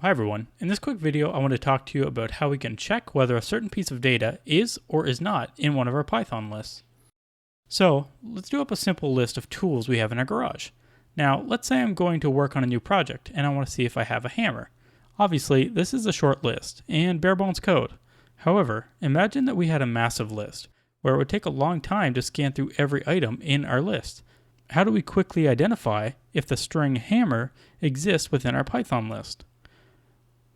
Hi everyone, in this quick video I want to talk to you about how we can check whether a certain piece of data is or is not in one of our Python lists. So let's do up a simple list of tools we have in our garage. Now let's say I'm going to work on a new project and I want to see if I have a hammer. Obviously this is a short list and bare bones code. However, imagine that we had a massive list where it would take a long time to scan through every item in our list. How do we quickly identify if the string hammer exists within our Python list?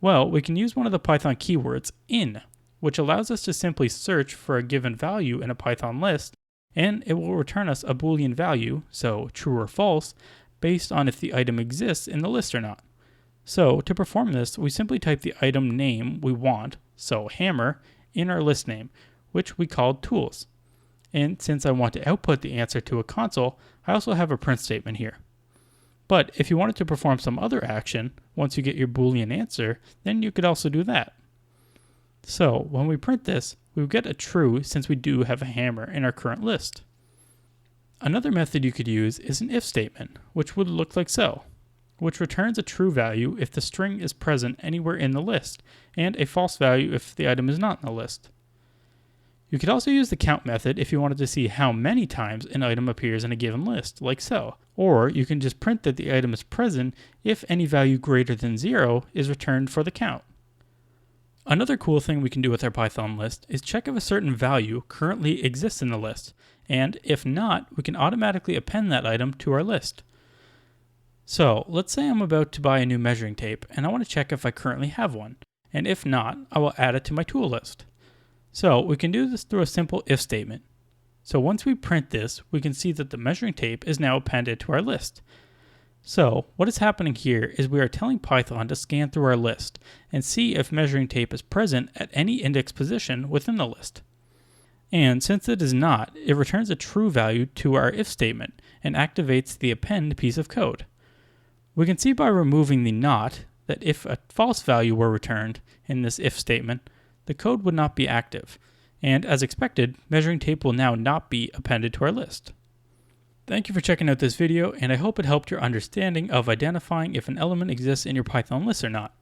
Well, we can use one of the Python keywords in, which allows us to simply search for a given value in a Python list, and it will return us a Boolean value, so true or false, based on if the item exists in the list or not. So to perform this, we simply type the item name we want, so hammer, in our list name, which we called tools. And since I want to output the answer to a console, I also have a print statement here. But if you wanted to perform some other action, once you get your Boolean answer, then you could also do that. So when we print this, we will get a true since we do have a hammer in our current list. Another method you could use is an if statement, which would look like so, which returns a true value if the string is present anywhere in the list, and a false value if the item is not in the list. You could also use the count method if you wanted to see how many times an item appears in a given list, like so. Or you can just print that the item is present if any value greater than 0 is returned for the count. Another cool thing we can do with our Python list is check if a certain value currently exists in the list, and if not, we can automatically append that item to our list. So let's say I'm about to buy a new measuring tape and I want to check if I currently have one, and if not, I will add it to my tool list. So we can do this through a simple if statement. So once we print this, we can see that the measuring tape is now appended to our list. So what is happening here is we are telling Python to scan through our list and see if measuring tape is present at any index position within the list. And since it is not, it returns a true value to our if statement and activates the append piece of code. We can see by removing the not that if a false value were returned in this if statement, the code would not be active, and as expected, measuring tape will now not be appended to our list. Thank you for checking out this video, and I hope it helped your understanding of identifying if an element exists in your Python list or not.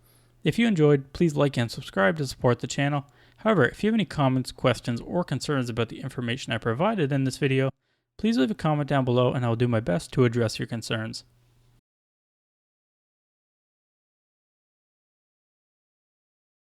If you enjoyed, please like and subscribe to support the channel. However, if you have any comments, questions, or concerns about the information I provided in this video, please leave a comment down below and I will do my best to address your concerns.